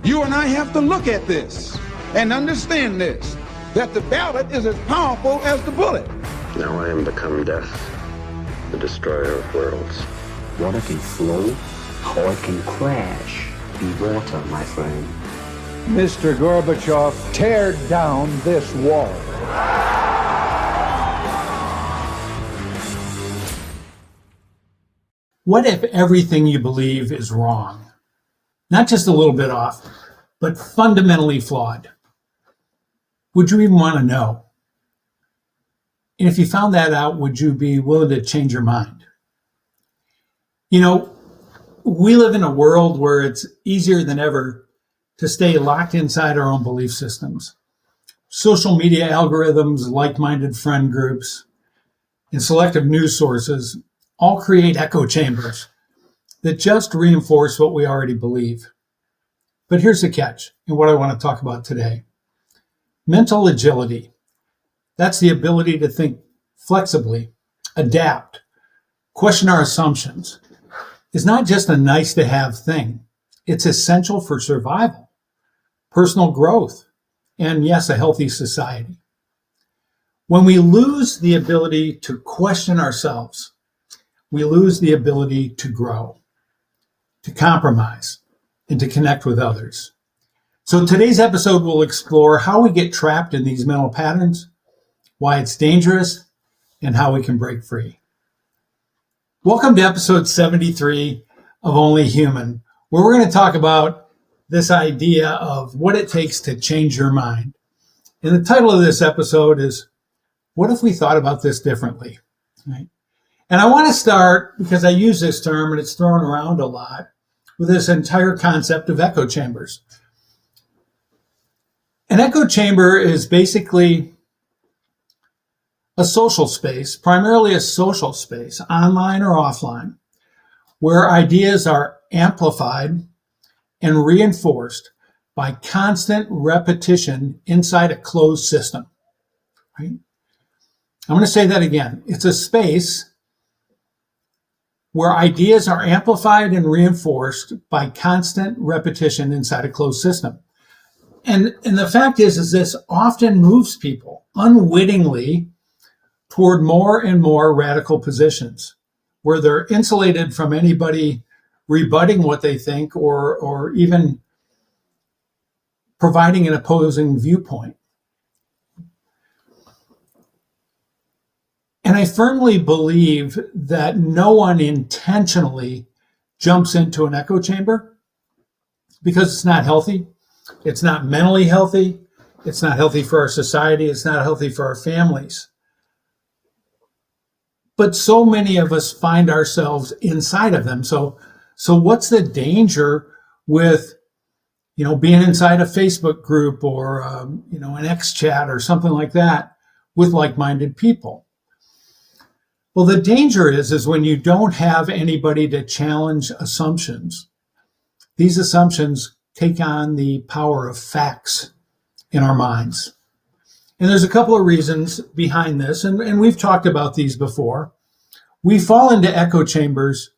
You and I have to look at this and understand this, that the ballot is as powerful as the bullet. Now I am become death, the destroyer of worlds. Water can flow or it can crash. Be water, my friend. Mr. Gorbachev, tear down this wall. What if everything you believe is wrong? Not just a little bit off, but fundamentally flawed. Would you even want to know? And if you found that out, would you be willing to change your mind? You know, we live in a world where it's easier than ever to stay locked inside our own belief systems. Social media algorithms, like-minded friend groups, and selective news sources all create echo chambers that just reinforce what we already believe. But here's the catch, and what I want to talk about today. Mental agility. That's the ability to think flexibly, adapt, question our assumptions. Is not just a nice to have thing. It's essential for survival, personal growth, and yes, a healthy society. When we lose the ability to question ourselves, we lose the ability to grow, to compromise, and to connect with others. So today's episode will explore how we get trapped in these mental patterns, why it's dangerous, and how we can break free. Welcome to episode 73 of Only Human, where we're going to talk about this idea of what it takes to change your mind. And the title of this episode is, What If We Thought About This Differently? Right? And I want to start, because I use this term and it's thrown around a lot, with this entire concept of echo chambers. An echo chamber is basically a social space, primarily a social space, online or offline, where ideas are amplified and reinforced by constant repetition inside a closed system. Right? I'm going to say that again. It's a space where ideas are amplified and reinforced by constant repetition inside a closed system. And the fact is this often moves people unwittingly toward more and more radical positions where they're insulated from anybody rebutting what they think or even providing an opposing viewpoint. And I firmly believe that no one intentionally jumps into an echo chamber because it's not healthy. It's not mentally healthy. It's not healthy for our society. It's not healthy for our families. But so many of us find ourselves inside of them. So what's the danger with, being inside a Facebook group or, an X chat or something like that with like-minded people? Well, the danger is when you don't have anybody to challenge assumptions. These assumptions take on the power of facts in our minds. And there's a couple of reasons behind this, and we've talked about these before. We fall into echo chambers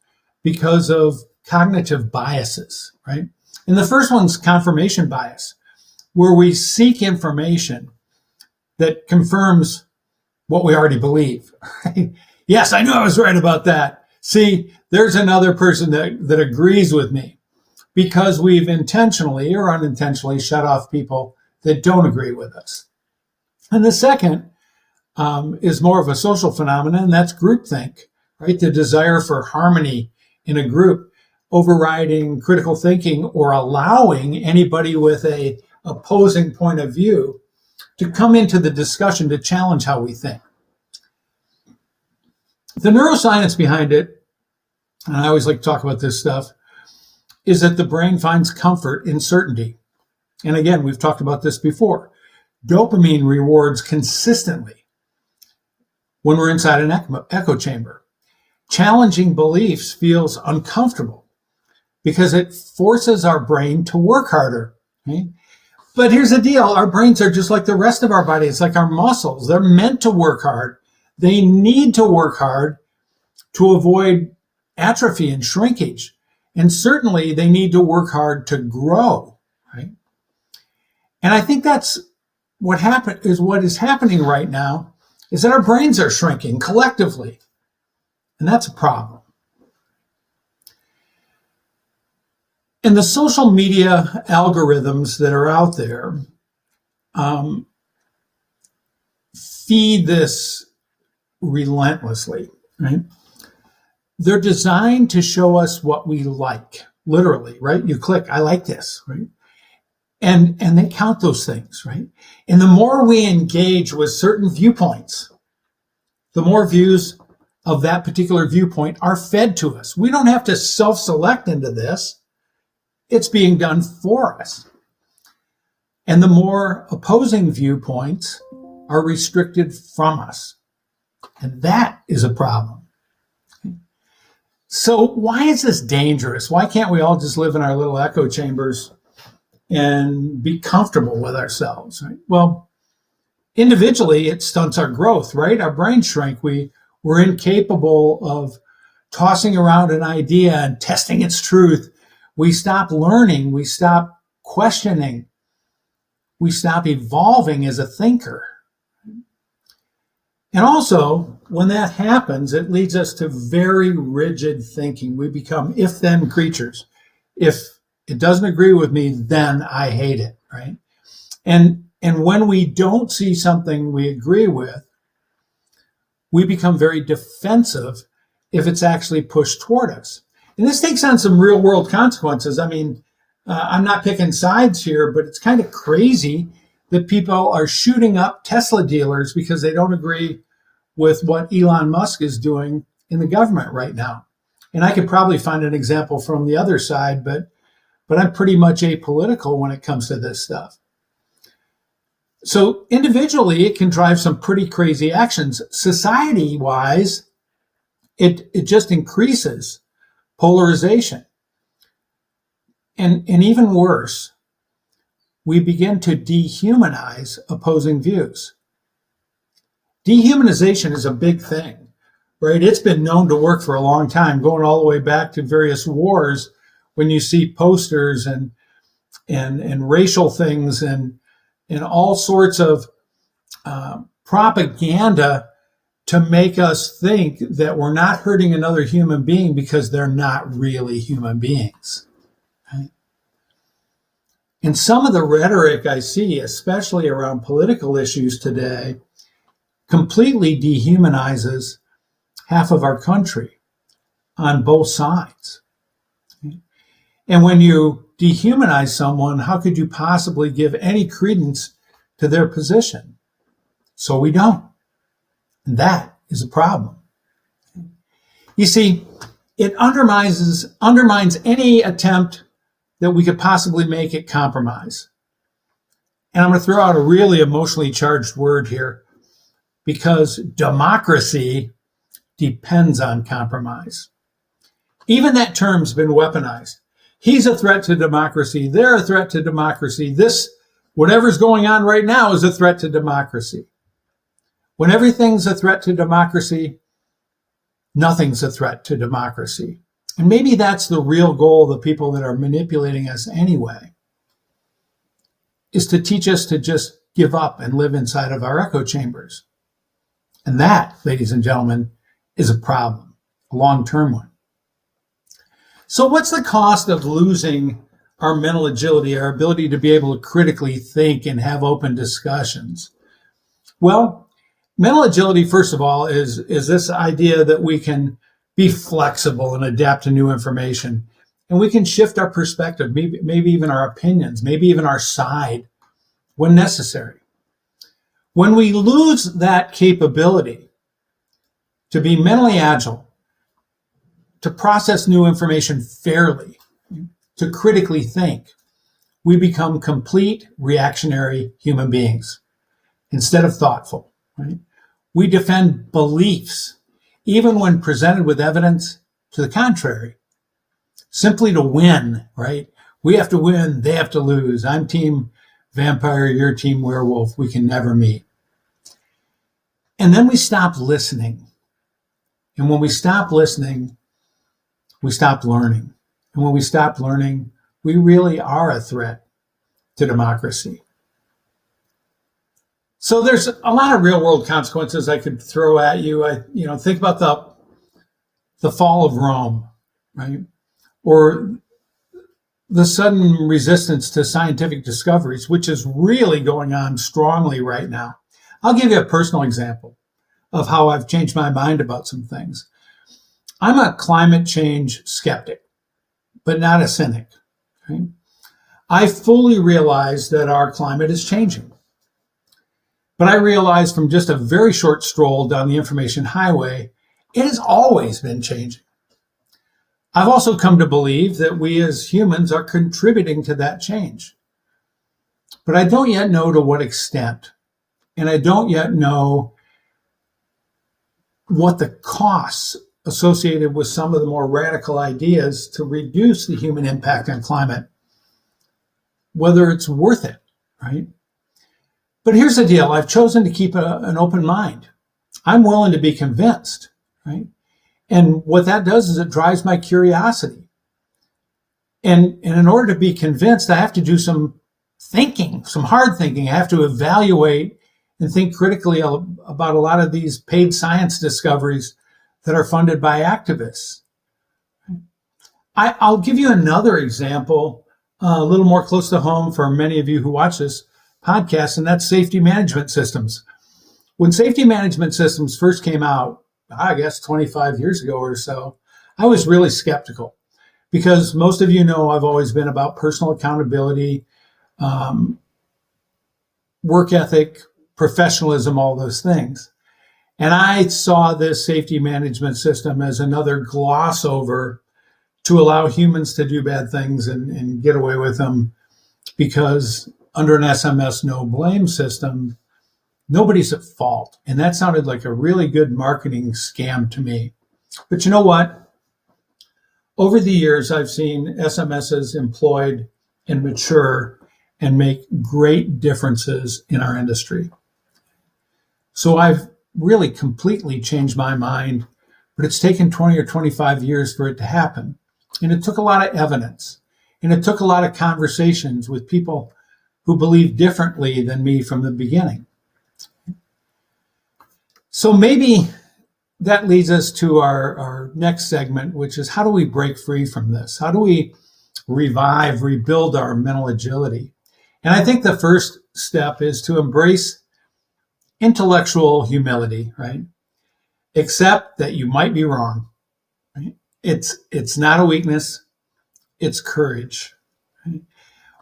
because of cognitive biases, right? And the first one's confirmation bias, where we seek information that confirms what we already believe, right? Yes, I knew I was right about that. See, there's another person that agrees with me, because we've intentionally or unintentionally shut off people that don't agree with us. And the second is more of a social phenomenon, and that's groupthink, right? The desire for harmony in a group, overriding critical thinking or allowing anybody with a opposing point of view to come into the discussion to challenge how we think. The neuroscience behind it, and I always like to talk about this stuff, is that the brain finds comfort in certainty. And again, we've talked about this before. Dopamine rewards consistently when we're inside an echo chamber. Challenging beliefs feels uncomfortable because it forces our brain to work harder. Right? But here's the deal. Our brains are just like the rest of our body. It's like our muscles. They're meant to work hard. They need to work hard to avoid atrophy and shrinkage. And certainly they need to work hard to grow, right? And I think that's what is happening right now is that our brains are shrinking collectively. And that's a problem. And the social media algorithms that are out there feed this relentlessly, right? They're designed to show us what we like, literally, right? You click, I like this, right? And they count those things, right? And the more we engage with certain viewpoints, the more views of that particular viewpoint are fed to us. We don't have to self-select into this. It's being done for us. And the more opposing viewpoints are restricted from us. And that is a problem. So why is this dangerous? Why can't we all just live in our little echo chambers and be comfortable with ourselves, right? Well, individually, it stunts our growth, right? Our brains shrink. We're incapable of tossing around an idea and testing its truth. We stop learning. We stop questioning. We stop evolving as a thinker. And also, when that happens, it leads us to very rigid thinking. We become if-then creatures. If it doesn't agree with me, then I hate it, right? And when we don't see something we agree with, we become very defensive if it's actually pushed toward us. And this takes on some real world consequences. I mean, I'm not picking sides here, but it's kind of crazy that people are shooting up Tesla dealers because they don't agree with what Elon Musk is doing in the government right now. And I could probably find an example from the other side, but I'm pretty much apolitical when it comes to this stuff. So individually, it can drive some pretty crazy actions. Society-wise, it just increases polarization. And even worse, we begin to dehumanize opposing views. Dehumanization is a big thing, right? It's been known to work for a long time, going all the way back to various wars when you see posters and racial things and all sorts of propaganda to make us think that we're not hurting another human being because they're not really human beings. Right? And some of the rhetoric I see, especially around political issues today, completely dehumanizes half of our country on both sides. And when you dehumanize someone, how could you possibly give any credence to their position? So we don't. And that is a problem. You see, it undermines any attempt that we could possibly make at compromise. And I'm going to throw out a really emotionally charged word here, because democracy depends on compromise. Even that term's been weaponized. He's a threat to democracy. They're a threat to democracy. Whatever's going on right now is a threat to democracy. When everything's a threat to democracy, nothing's a threat to democracy. And maybe that's the real goal of the people that are manipulating us anyway, is to teach us to just give up and live inside of our echo chambers. And that, ladies and gentlemen, is a problem, a long-term one. So what's the cost of losing our mental agility, our ability to be able to critically think and have open discussions? Well, mental agility, first of all, is this idea that we can be flexible and adapt to new information. And we can shift our perspective, maybe even our opinions, maybe even our side when necessary. When we lose that capability to be mentally agile, to process new information fairly, to critically think, we become complete reactionary human beings instead of thoughtful, right? We defend beliefs, even when presented with evidence to the contrary, simply to win, right? We have to win, they have to lose. I'm team vampire, you're team werewolf. We can never meet. And then we stop listening. And when we stop listening, we stop learning. And when we stop learning, we really are a threat to democracy. So there's a lot of real world consequences I could throw at you. Think about the fall of Rome, right? Or the sudden resistance to scientific discoveries, which is really going on strongly right now. I'll give you a personal example of how I've changed my mind about some things. I'm a climate change skeptic, but not a cynic. Right? I fully realize that our climate is changing. But I realized from just a very short stroll down the information highway, it has always been changing. I've also come to believe that we as humans are contributing to that change. But I don't yet know to what extent. And I don't yet know what the costs associated with some of the more radical ideas to reduce the human impact on climate, whether it's worth it, right? But here's the deal. I've chosen to keep an open mind. I'm willing to be convinced, right? And what that does is it drives my curiosity. And in order to be convinced, I have to do some thinking, some hard thinking. I have to evaluate and think critically about a lot of these paid science discoveries that are funded by activists. I'll give you another example, a little more close to home for many of you who watch this podcast, and that's safety management systems. When safety management systems first came out, I guess 25 years ago or so, I was really skeptical because most of you know I've always been about personal accountability, work ethic, professionalism, all those things. And I saw this safety management system as another gloss over to allow humans to do bad things and get away with them, because under an SMS no blame system, nobody's at fault. And that sounded like a really good marketing scam to me. But you know what? Over the years, I've seen SMSs employed and mature and make great differences in our industry. So I've really completely changed my mind, but it's taken 20 or 25 years for it to happen. And it took a lot of evidence, and it took a lot of conversations with people who believe differently than me from the beginning. So maybe that leads us to our next segment, which is how do we break free from this? How do we rebuild our mental agility? And I think the first step is to embrace intellectual humility, right? Accept that you might be wrong. Right? It's not a weakness, it's courage. Right?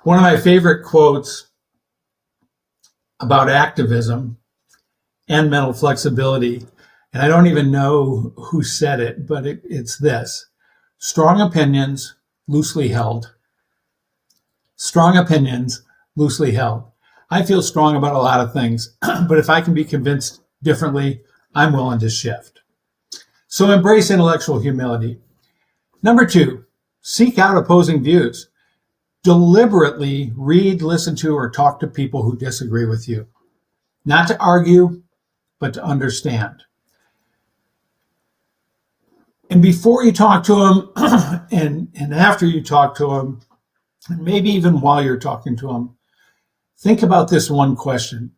One of my favorite quotes about activism and mental flexibility, and I don't even know who said it, but it's this: strong opinions, loosely held. Strong opinions, loosely held. I feel strong about a lot of things, but if I can be convinced differently, I'm willing to shift. So embrace intellectual humility. Number 2, seek out opposing views. Deliberately read, listen to, or talk to people who disagree with you. Not to argue, but to understand. And before you talk to them, and after you talk to them, and maybe even while you're talking to them, think about this one question.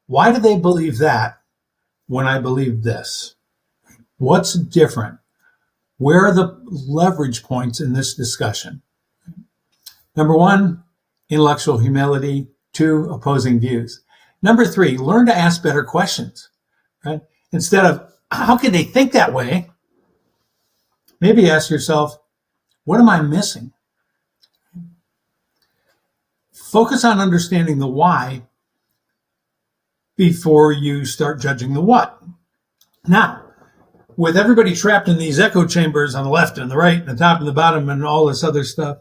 Why do they believe that when I believe this? What's different? Where are the leverage points in this discussion? Number 1, intellectual humility. 2, opposing views. Number 3, learn to ask better questions. Right? Instead of, how can they think that way? Maybe ask yourself, what am I missing? Focus on understanding the why before you start judging the what. Now, with everybody trapped in these echo chambers on the left and the right and the top and the bottom and all this other stuff,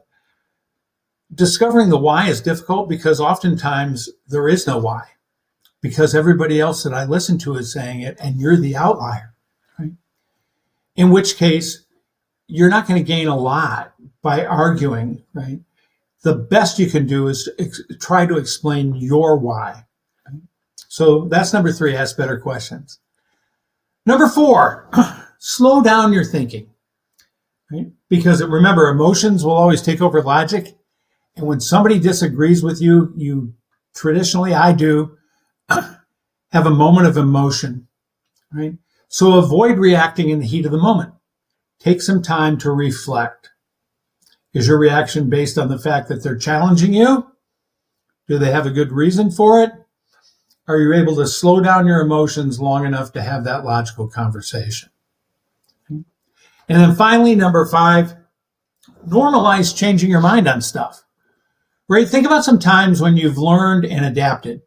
discovering the why is difficult because oftentimes there is no why, because everybody else that I listen to is saying it and you're the outlier, right? In which case, you're not going to gain a lot by arguing, right? The best you can do is try to explain your why. Right? So that's number 3, ask better questions. Number 4, slow down your thinking, right? Because remember, emotions will always take over logic, And when somebody disagrees with you, you traditionally, I do, have a moment of emotion, right? So avoid reacting in the heat of the moment. Take some time to reflect. Is your reaction based on the fact that they're challenging you? Do they have a good reason for it? Are you able to slow down your emotions long enough to have that logical conversation? And then finally, number 5, normalize changing your mind on stuff. Right? Think about some times when you've learned and adapted.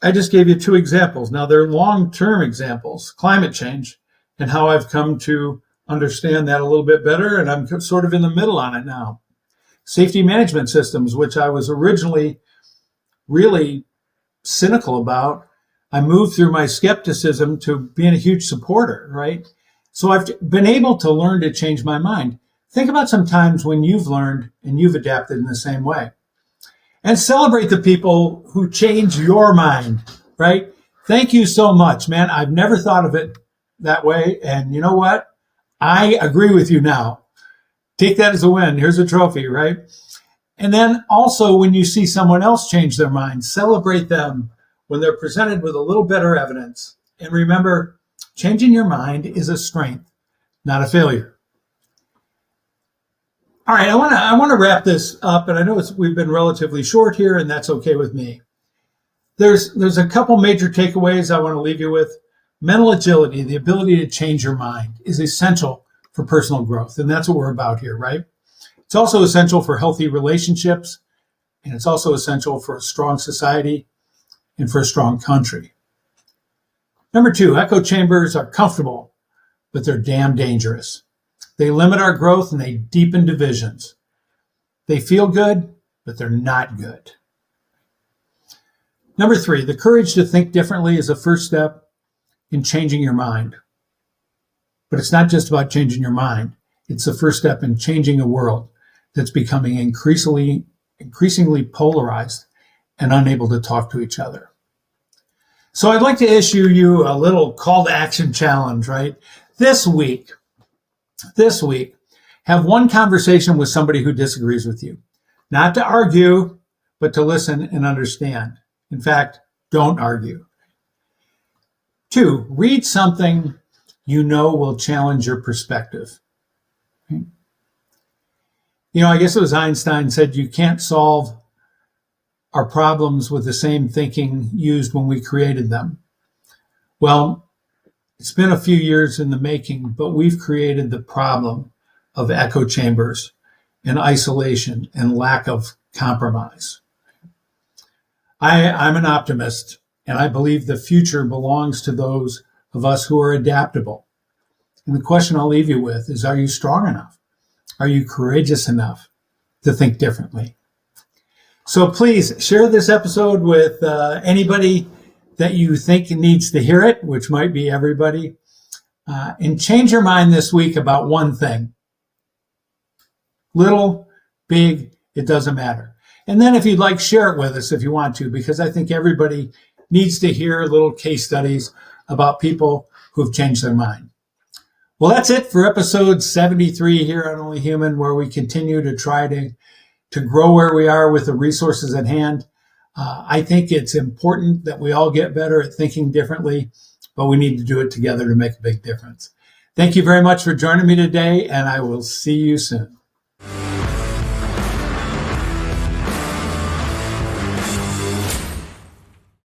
I just gave you 2 examples. Now, they're long-term examples, climate change, and how I've come to understand that a little bit better, and I'm sort of in the middle on it now. Safety management systems, which I was originally really cynical about, I moved through my skepticism to being a huge supporter, right? So I've been able to learn to change my mind. Think about some times when you've learned and you've adapted in the same way. And celebrate the people who change your mind, right? Thank you so much, man. I've never thought of it that way. And you know what? I agree with you now. Take that as a win. Here's a trophy, right? And then also when you see someone else change their mind, celebrate them when they're presented with a little better evidence. And remember, changing your mind is a strength, not a failure. All right, I want to wrap this up, and I know we've been relatively short here, and that's okay with me. There's a couple major takeaways I want to leave you with. Mental agility, the ability to change your mind, is essential for personal growth, and that's what we're about here, right? It's also essential for healthy relationships, and it's also essential for a strong society and for a strong country. Number 2, echo chambers are comfortable, but they're damn dangerous. They limit our growth and they deepen divisions. They feel good, but they're not good. Number 3, the courage to think differently is a first step in changing your mind. But it's not just about changing your mind. It's the first step in changing a world that's becoming increasingly polarized and unable to talk to each other. So I'd like to issue you a little call to action challenge, right? This week, have one conversation with somebody who disagrees with you. Not to argue, but to listen and understand. In fact, don't argue. 2, read something you know will challenge your perspective. You know, I guess it was Einstein said you can't solve our problems with the same thinking used when we created them. Well, it's been a few years in the making, but we've created the problem of echo chambers and isolation and lack of compromise. I'm an optimist, and I believe the future belongs to those of us who are adaptable. And the question I'll leave you with is, are you strong enough? Are you courageous enough to think differently? So please share this episode with anybody that you think needs to hear it, which might be everybody. And change your mind this week about one thing. Little, big, it doesn't matter. And then if you'd like, share it with us if you want to, because I think everybody needs to hear little case studies about people who have changed their mind. Well, that's it for episode 73 here on Only Human, where we continue to try to grow where we are with the resources at hand. I think it's important that we all get better at thinking differently, but we need to do it together to make a big difference. Thank you very much for joining me today, and I will see you soon.